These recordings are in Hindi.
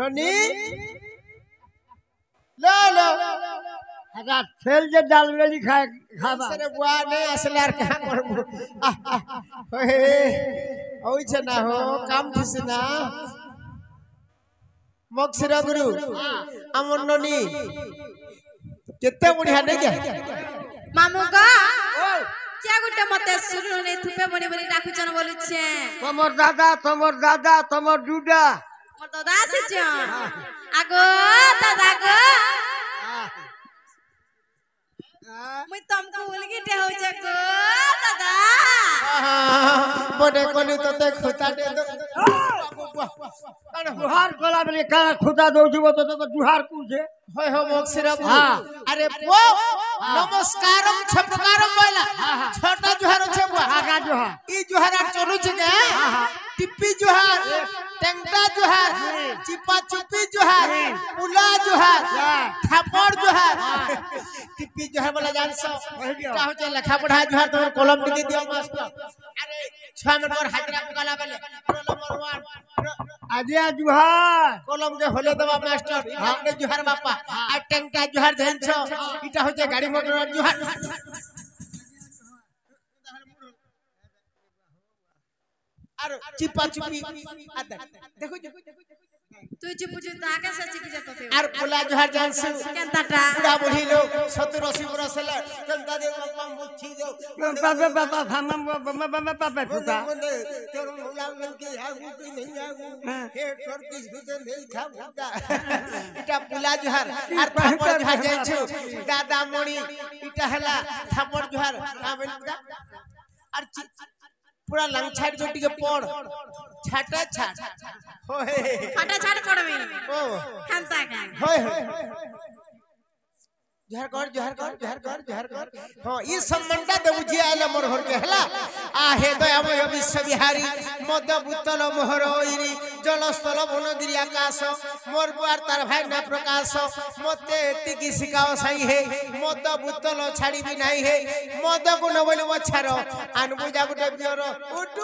ननी लो लो हगा खेल जे डाल वेली खाए खाबा सरे बुआ नहीं असले यार कहाँ करबो ओए ओइ छ ना हो काम थिस ना मक्सिरा गुरु हमर ननी केते बढ़िया नहीं के मामू का क्या गुटे मते सुरु ने थुपे बनी बनी डाकुचन बोलुछे तमर दादा तमर डूडा मोर दादा से छ आगो दादा गो मुई तुमको भूल गई हो जको दादा बने कोनी तो ते खुता दे दो दुहार कोला बेले का खुदा दउ जीवो तो दुहार कुजे होय हो मक्सिरा गुरु अरे वो नमस्कारम छपकारम बोला छोटा जुहार छ बुआ आगा जोहा ई जुहार चलु छ के टिप्पी जुहार टेंगटा जुहार चिपा चुपी जुहार पुला जुहार थापड़ जुहार टिप्पी जुहार बोला जान सो का हो जे लेखा पढ़ा जुहार तोर कलम टिके दियो मास्टर अरे 6 मिनट और हाजरा पकाला बेले रोल नंबर 1 आजिया जुहार कलम के होले दबा मास्टर हमने जुहार बापा आ टेंगटा जुहार जान छो इटा हो जे गाड़ी मोटर जुहार আর চিপা চুপি দেখো তুই যে বুঝি তাকে সচি কি যেত আর কোলা জহার জানছু কেনতাটা বুড়া বুড়ি লোক 70 80 বছর হলে কেনতা দে বাবা মুছি দাও बाबा फामा बाबा खुदा তোর মোলা মনকে আগু কি नहीं আগু হে তোর কিস গুতে नहीं খাবুদা এটা কোলা জহার আর থাপড় জহার জানছু দাদা মণি এটা হলা থাপড় জহার কামেলদা আর पूरा लंगछाड़ जोटी के पड़ छाटा छाट होए फाटा छाट पड़बे ओ केनता का होए जहर कर हां ई सम्मंडा दे बुझी आले मोर हर के हला आ हे दयामय विश्व बिहारी मद बुतल मोहर ओइरी जलस्थल वनगिरी आकाश मोर बुआर तार भाई ना प्रकाश मते एतिकी सिकाओ साई हे मद बुतल छाड़ी भी नाही हे मद को न बोले वछार आनबु जा गुटे बियर उठ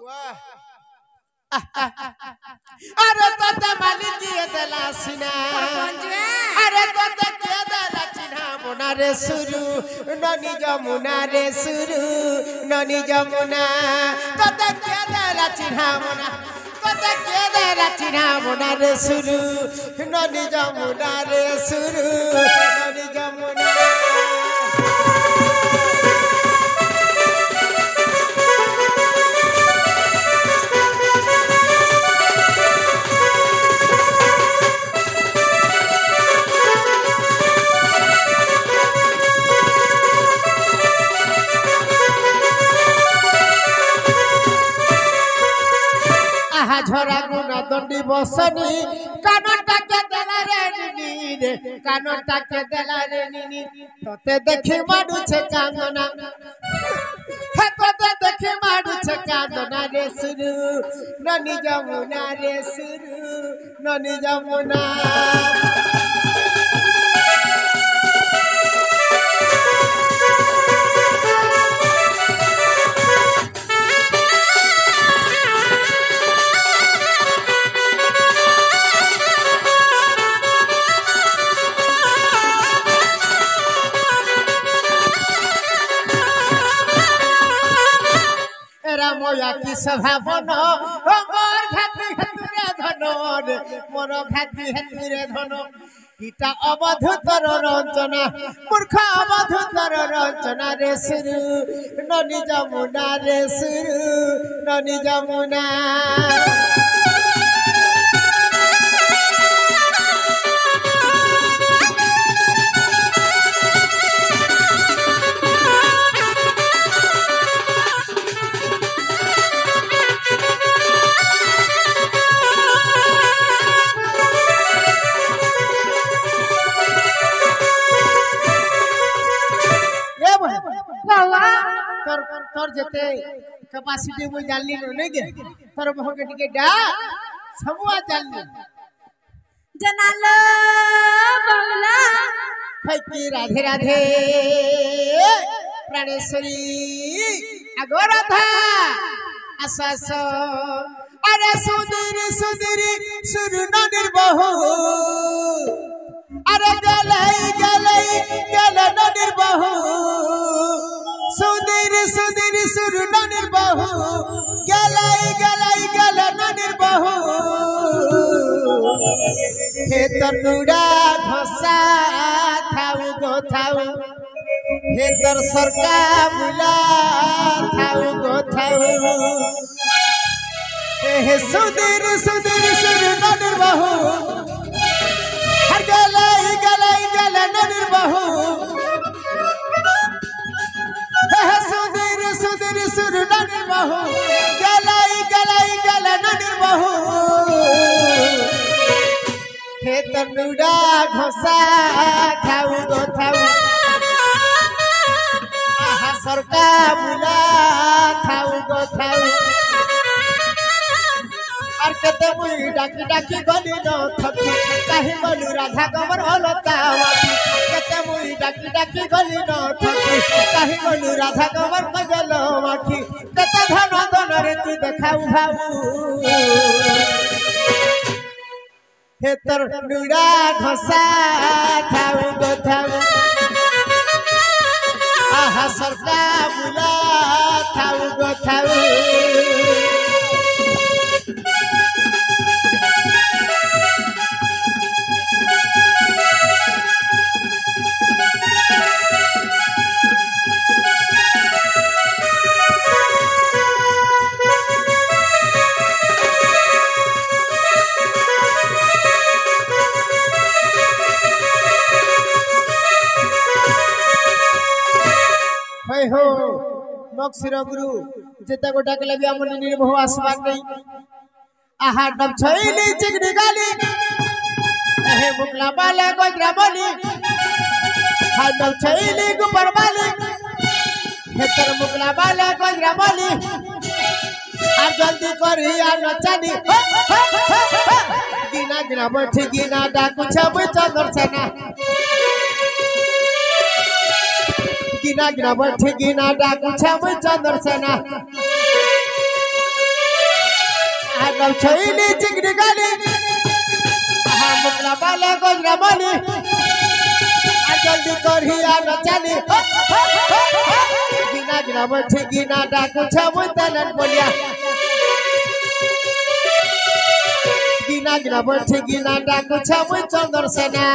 वाह अरे तोते मालिक ये देला सिना अरे तोते के देला चिन्हा मुना रे सुरु ननी जमुना रे सुरु ननी जमुना तोते के देला चिन्हा मुना तोते के देला चिन्हा मुना रे सुरु ननी जमुना रे सुरु ननी जमुना झरा गुना दंडी बसनी कानटा के देला रे नी रे कानटा के देला रे नी तोते देखि माडू छे कांदना हे तोते देखि माडू छे कांदना रे सुरु ननी जमुना रे सुरु ननी जमुना मोया की सभा बनो मोर घाटी हेतुरे धन मोर घाटी हेतुरे धन इटा अवधूतर रंजना मूर्ख अवधूतर रंजना रे सुरु ननी जमुना रे सुरु ननी जमुना तोर जते कैपेसिटी मु जानली नै गे तोर भके टिके डा सबुआ जानली जनालो बहुला है की राधे राधे प्राणेश्वरी अगोराधा आसास अरे सुंदरी सुंदरी सुरननिर बहु अरे गलाई गलाई गलननिर बहु सुंदरी सुंदरी सुरननिर बहु गलाई गलाई गलननिर बहु हे तनुड़ा घोसा थाउ गो थाउ हे तर सरकार बुला थाउ गो थाउ हे सुंदर सुंदर सुरननिर बहु हर गलाई गलाई गलननिर बहु हे सुंदर सुंदर सुरननिर बहु गलाई गलाई गलननिर बहु हे तनुड़ा घोसा खाऊ गो खाऊ आहा सरकार बुला खाऊ गो खाऊ और कते मुई डाकी डाकी गली न थकी काहे गलु राधा कमर अलता वाकी कते मुई डाकी डाकी गली न थकी काहे गलु राधा कमर मजल वाकी कते धन धन रे तू देखाऊ भाऊ हे तर नुड़ा घोसा खाऊ गो खाऊ आहा सरकार बुला खाऊ गो खाऊ हो मक्सिर गुरु जेता गोटा के लबी हमन निर्भव आसमान नहीं आहा डब छैली चिगनी गाली एहे मुकला बाले गोजरा बोली हा डब छैली गुपर बाली हेतर मुकला बाले गोजरा बोली आ जल्दी करी आ नचानी गिना गिना बैठी गिना डाकू छब चंदर सेना गिना गिना बैठी गिना डाकू छब चंदर सेना आगल छैली चिगनी गाली आहा मुकला बाले गोजरा बोली आ जल्दी करही आ नचाली गिना गिना बैठी गिना डाकू छब तलन बोलिया गिना गिना बैठी गिना डाकू छब चंदर सेना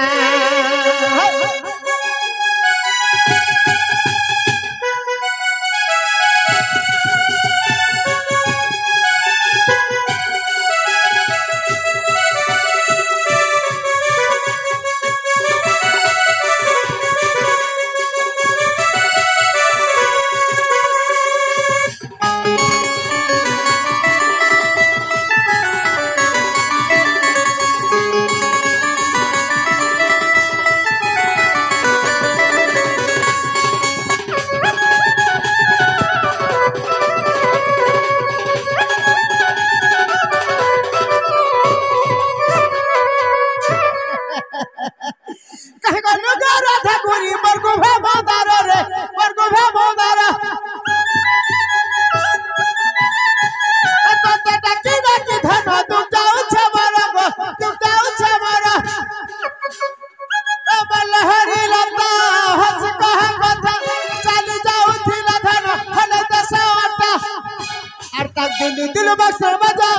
दिल बक्सर बजा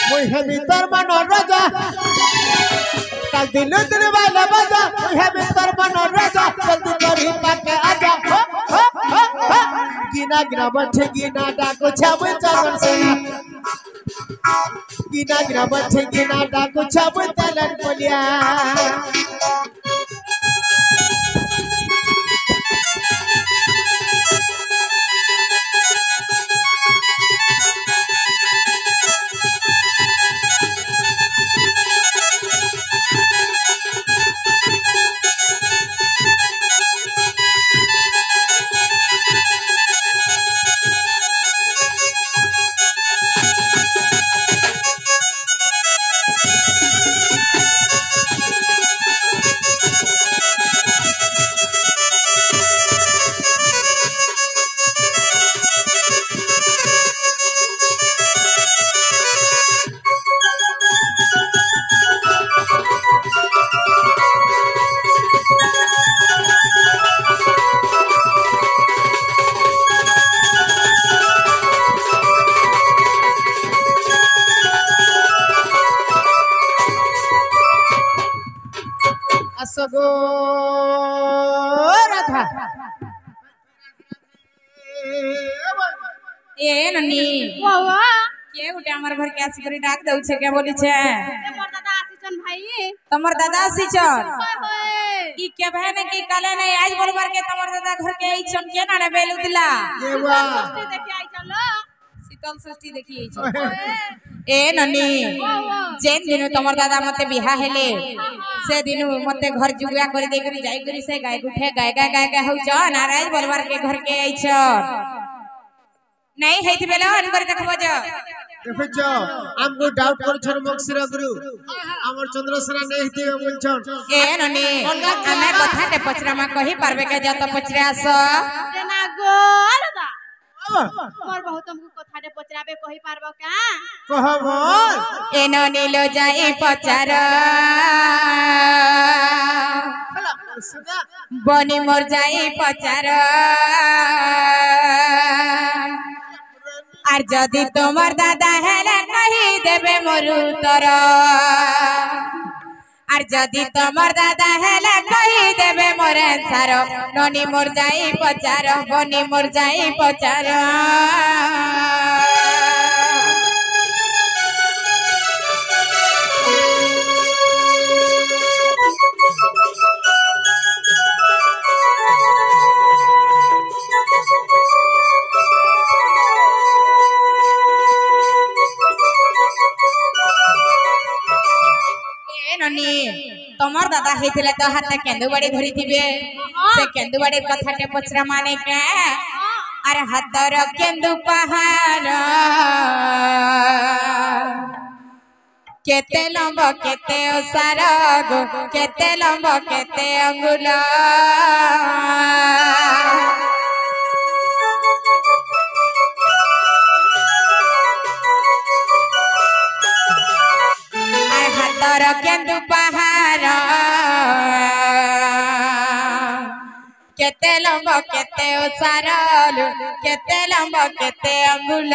मुहे भीतर मन राजा कल दिल दिल वाला बजा मुहे भीतर मन राजा जल्दी करी पाके आजा गिना गिना बैठे गिना डाको छब चंदन सेना गिना गिना बैठे गिना डाको छब तलन बोलिया ए ननी बाबा के गुटे हमर घर के आसी करी डाक दउ छे के बोली छे मोर दादा आसीचन भाई तमर दादा आसीचन होय होय ई के बहन की काले नहीं आज बोलबार के तमर दादा घर के आई छन के नाने बेलु दिला देवा षष्ठी देखि आई चलो शीतल षष्ठी देखि आई छन ए ननी जेन दिनु तमर दादा मते बिहा हेले से दिनु मते घर जुगुआ कर दे करी जाई करी से गाय गुठे गाय गाय गाय गाय हो छ नारायण बोलबार के घर के आई छन नहीं हेति बेला अन कर देखबो ज देखो जो हमको डाउट कर छन मक्सिरा गुरु हमर चंद्रसेना नहीं दिए बोलछन ए ननी हमें कथा ते पचरामा कहि पारबे के जा तो पचरे आस देना गोल दा मोर बहुत हमको कथा दे पचराबे कहि पारबो का कह बोल ए ननी लो जाई पचार सुना बनी मोर जाई पचार आर जदि तोमर दादा हेले कहि देबे मोर उत्तर आर जदि तोमर दादा हेले कहि देबे मोर आंसर ननी मोर जाई पचार बनी मोर जाई पचार ननी तमर दादा हेतिले तो हाथे केंदु बाड़ी धरी थिबे से केंदु बाड़ी कथाटे पचरा माने के अरे हाथर केंदु पहाड़ केते लंब केते ओसार गो केते लंब केते अंगुल हाथर केंदु पहाड़ केते लंब केते ओसार केते लंब केते अंगुल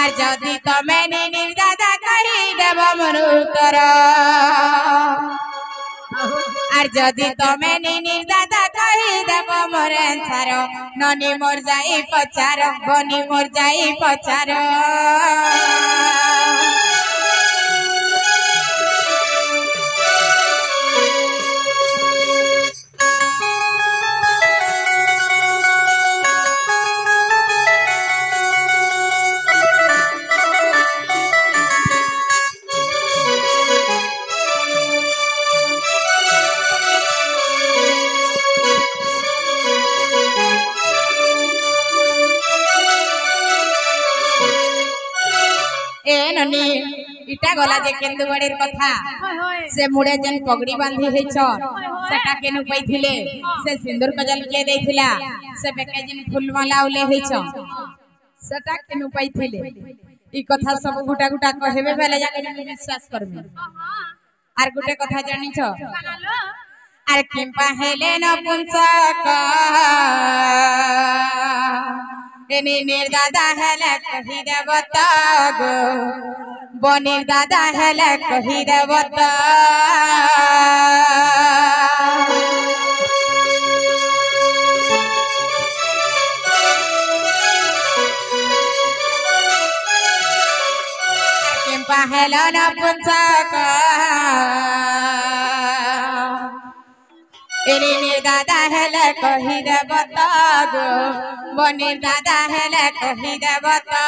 आर जदि तमे निनिर दादा कहि देब मोर उत्तर आर जदि तमे निनिर दादा कहि देब मोर आंसर ननी मोर जाई पचार बनी मोर जाई पचार ए ननी इटा गला जे केंदु बाड़ीर कथा होय होय से मुड़े जन पगड़ी बांधी है छन सेटा केनु पैथिले से सिंदूर कजल के देथिला से बेके जन फूलमाला उले है छन सेटा केनु पैथिले ई कथा सब गुटा गुटा कहबे बेले जाके जन विश्वास करबे आर गुटे कथा जानि छ कानालो आर किंपा हेले न पुंसक एनी निर दादा हेले कहि देवता गो बनिर दादा हेले कहि देवता किंपा हेले न पुंसक एनी निर दादा हेले कहि देवता गो बनिर दादा हेले कहि देवता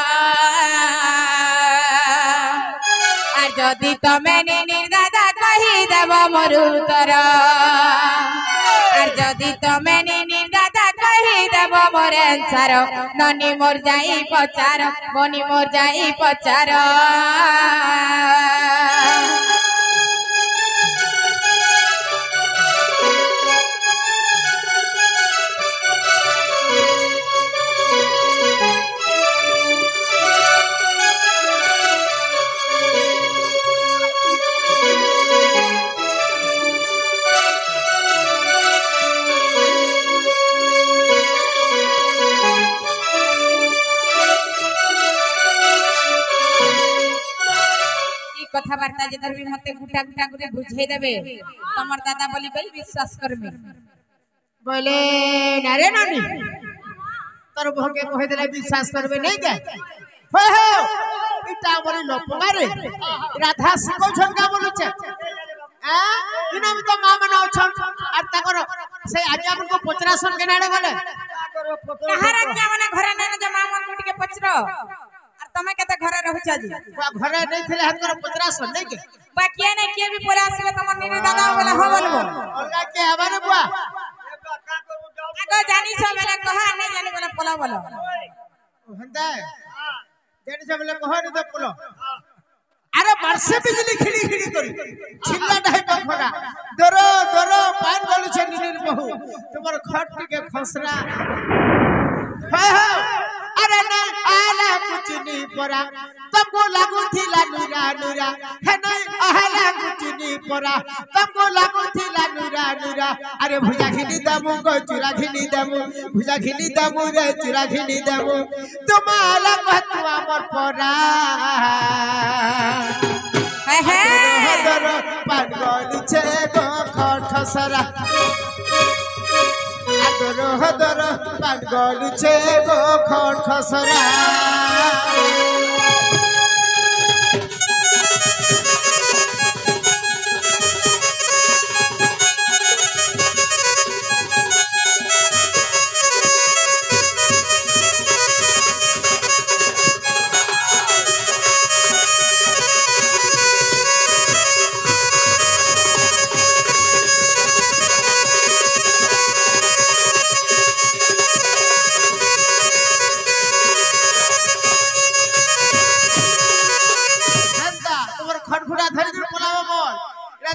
आर जदि तमे निनिर दादा कहि देब मोर उत्तर आर जदि तमे निनिर दादा कहि देब मोर आंसर ननी मोर जाई पचार बनी मोर जाई पचार कथबार्ता जेदर भी मते गुटा गुटा करे बुझाई देबे तमर दादा बोली भाई विश्वास करबे बोले नारे नानी तोर भोगे कहि देले विश्वास करबे नहीं के हो हो इटा बरी लोपमारे राधा सिको झंका बोलुचे आ इना भी तो मां मना छन और ताकर से आज्ञा मन को पचरा सन के नाडे गले कहार आज्ञा माने घरे नै जे मां मन गुटी के पचरो और तमे केते घरे रहउछा जी घरे नहीं थिले हाथ कर पचरा सन नहीं के बाकी नै के भी परे आसीबे तमर नीरे दादा बोला हो बोलबो और के हमारे बुआ आगो जानी छ मेरा कहा नै जानी बोला पोला बोलो हंदा जानी छ बोले कहो नहीं तो पोलो अरे वर्षे बिजली खिड़ी खिड़ी करी छिल्ला ढाई पखड़ा दरो दरो पान गलु छ निनिर बहु तुमर खट के खसरा हाय हाय अरे ना आला कुछ नहीं परा तुमको लागू थिला नुरा नुरा है नहीं आला कुछ नहीं परा तुमको लागू थिला नुरा नुरा अरे भुजा खिनी दमु को चुरा खिनी दमु भुजा खिनी दमु रे चुरा खिनी दमु तुम आला कहतु हमर परा हे हे दरो पागल छे गो खटसरा दरो दरो पागल छे गो खटसरा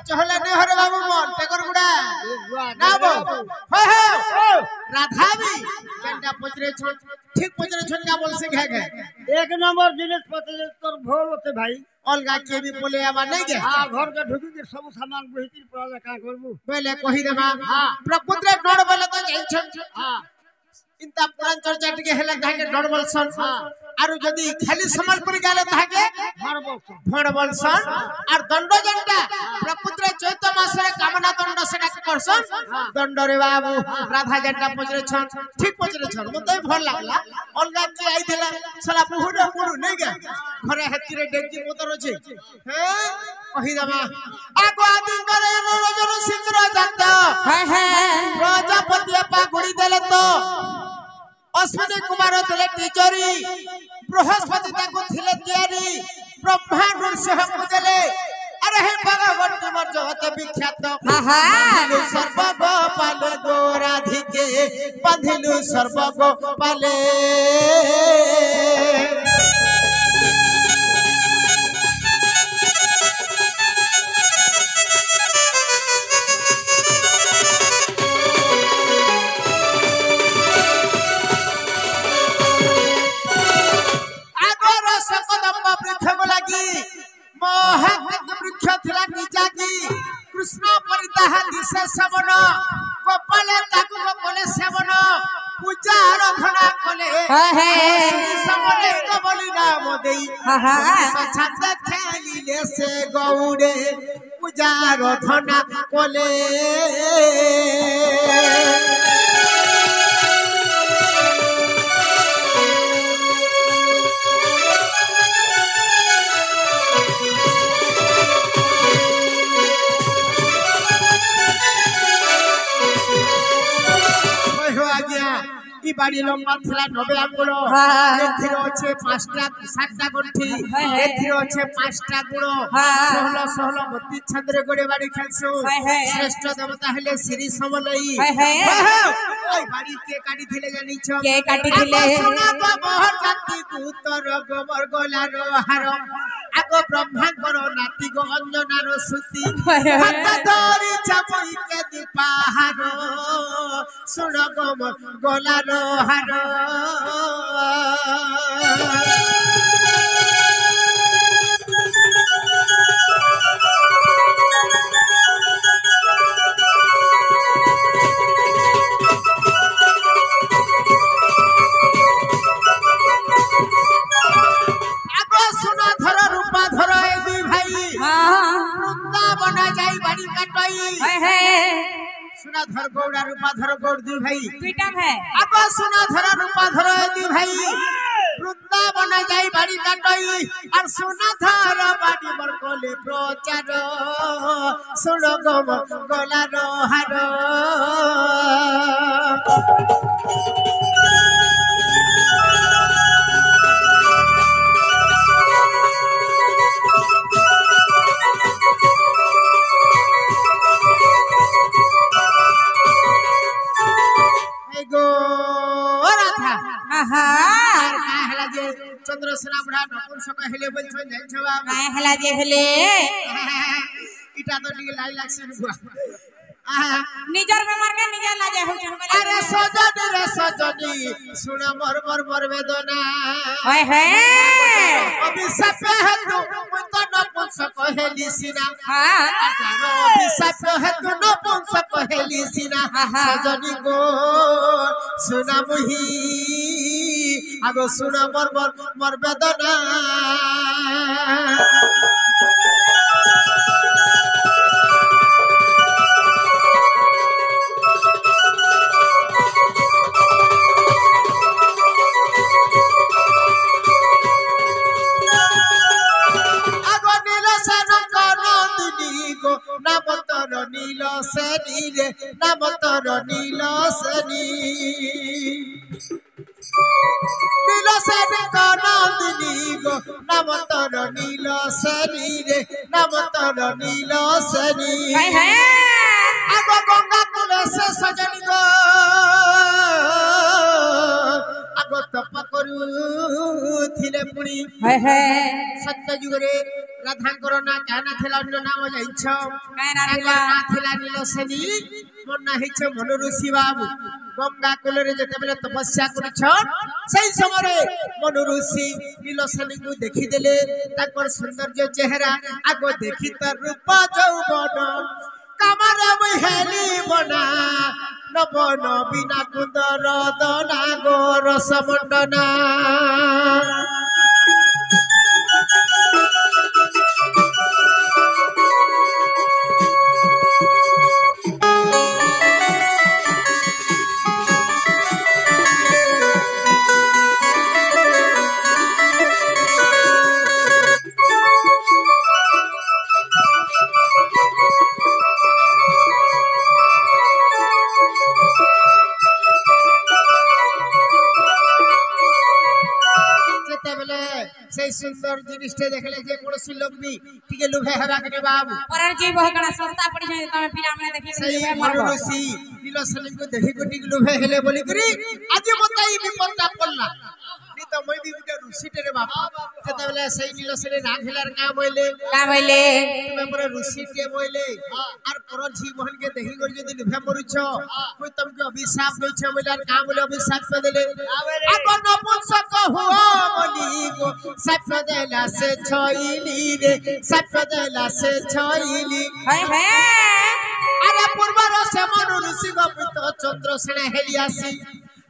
चहला नहीं हरे बाबू मन टेकर गुड़ा ना बो हो हो राधा भी कंटा पचरे छोड़ ठीक पचरे छोड़ का बोल से घे एक नंबर जिनिस पचरे तोर भोल होते भाई अलगा के भी बोले आवा नहीं गे हां घर के ढुकी के सब सामान बहिती पड़ा का करबू पहले कहि देबा प्रपुत्र डोड़ बोले तो जाई छ हां इंता पुरान चर्चा के हेला धागे डोड़ बोलसन आरु जदी खाली संबलपुर गाले धागे भण बोलसन और दंड जनता प्रपुत्र चैत मासरे कामना दंड सेटा करसन दंड रे बाबू राधा जनता पचरे छन ठीक पचरे छन मते भल लागला अलगा के आई देला साला बहुडा मुडू नहीं गे घरे हेती रे डेगी मोतर अछि हे कहि देबा आगो आदि करे रोजन सिंदूर जात हे हे प्रजापति पा गुड़ी देले तो अश्विनी कुमार देले टीचरी बृहस्पति ताको थिले तियारी ब्रह्मा नरसिंह पूजले अरे हे भगवान तुमर जगत विख्यात बंधिलु सर्वग पाले गो राधिके बंधिलु सर्वग पाले वृक्ष थिला निजागी कृष्ण परिताह दिशे सेवन गोपाल ताकु गोपाल सेवन पूजा आराधना कले श्री सबले गोबली नाम देई सछत खेलिले से गौरे पूजा आराधना कले ई बाड़ी लंबा थिला 90 आंगुल एथिरो আছে 5টা 7টা গণ্ঠি এथिरो আছে 5টা গুণ 16 16 32 ছন্দ্রে গড়ে বাড়ি খেলছো শ্রেষ্ঠ দেবতা হলে শ্রী সমলই এই বাড়ি কে কাটি দিলে জানিছ কে কাটি দিলে সোনা তো বহর জাতি উত্তর গোবর গলার হার আগো ব্রহ্মাঙ্গর নাতি গো অঞ্জনার সুতি হাত ধরি চাপই কে দীপাহার শুন গোবর গলার হার गंगा धर गौड़ा रूपा धर गौड़ दी भाई दुईटा है अब सुना धर रूपा धर दी भाई वृंदावन जाई बाड़ी काटई और सुना धर बाड़ी मोर कोले प्रचार सुनो गम गलार हार चंद्रसेना बुढ़ा नपुंसक हेले बोलछो जाइछ बाबा काय हला जे हेले इटा तो टिके लाई लागसे बुआ निजर बेमार के निजर लाजे हो छन अरे सजनी सुन मोर मोर मोर वेदना ओए हे अभिशाप है तू तो नपुंसक हेली सिना हां अजारो अभिशाप है तू नपुंसक हेली सिना सजनी गो सुना मुही आगो सुना मोर मोर मोर वेदना नील सेनी रे नाम तर नील सेनी नील सेनी नंदिनी गो नाम तर नील सेनी रे नाम तर नील सेनी आगो गंगा कुले से सजनी गो आगो तप करू थिले पुणी सत्य युग रे राधांकर ना कहना थिला नाम जाइछ कायना ना थिला नीलसेनी मन ना हिछ मन ऋषि बाबू गंगा कुल रे जते बेले तपस्या करिछ सही समय रे मन ऋषि नीलसेनी को देखि देले ताकर सौंदर्य चेहरा आगो देखि त रूप यौवन कमर बहेली बना नबन बिना कुंदर दना गो रस मंडना से सुंदर जिनिसटे देखले जे कोनसी लोग भी टिके लुभे हेबा के बाबू परर जी बहकड़ा सस्ता पड़ी जाय तमे पिला में देखि सही मरुसी नीलसेनी को देखि को टिके लुभे हेले बोली करी आज बताई विपत्ता पल्ला नी तो मैं भी गुटे ऋषिटे रे बाप जते बेले सही नीलसेनी राग हेलार का बोले तुमे पर ऋषिटे बोले और पर जी मोहन के देखि कर जदी लुभे मरुछ कोई तुमके अभिशाप दै छ बोले का बोले अभिशाप पे देले आगो नपुंसक हुआ बोली गो सप देला से छइली रे सप देला से छइली अरे पूर्वर से मन ऋषि गोपित चंद्रसेना हेलियासी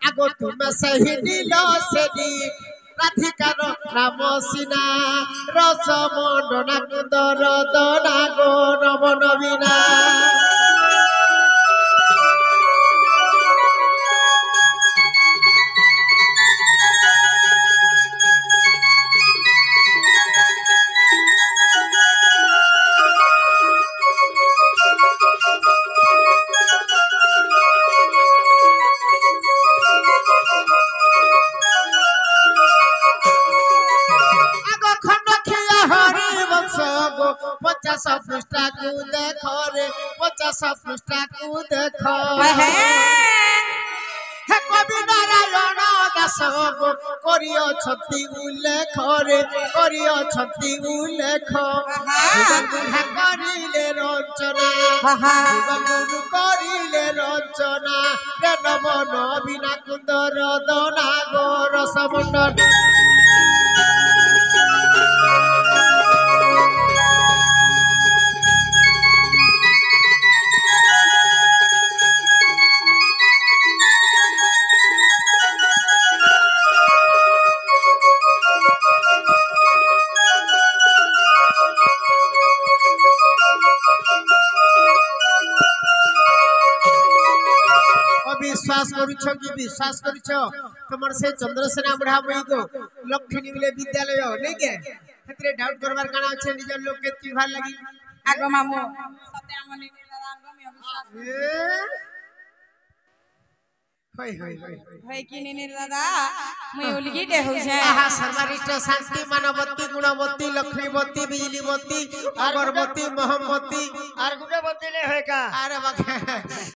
आगो तुमे सही नीलसेनी राधिकार राम सीना रस मंडना कुंदर दना गो नव नवीना पृष्ठा को देखो रे 50 पृष्ठा को देखो हे कवि नारायण दास गो करियो छति उल्लेख रे करियो छति उल्लेख बुढ़ा करिले रचना गुरु करिले रचना रे नव नवीना कुंदर दना गो रस मंडन विश्वास करूछ कि विश्वास करूछ तुमर से चंद्रसेना बुढ़ा मई को लक्षणी मिले विद्यालय नहीं के हेतरे डाउट करबार काना আছে निजर लोग के की भार लगी आगो मामू सत्य हमने दादा में अविश्वास होय होय होय होय कि नहीं दादा मैं उलगी दे हो जाए आहा सर्वरिष्ठ शांति मानवती गुणवती लक्ष्मीवती बिजलीवती अगरबती मोहम्मती আর গুটে বলতে নেই হয় কা अरे बाबा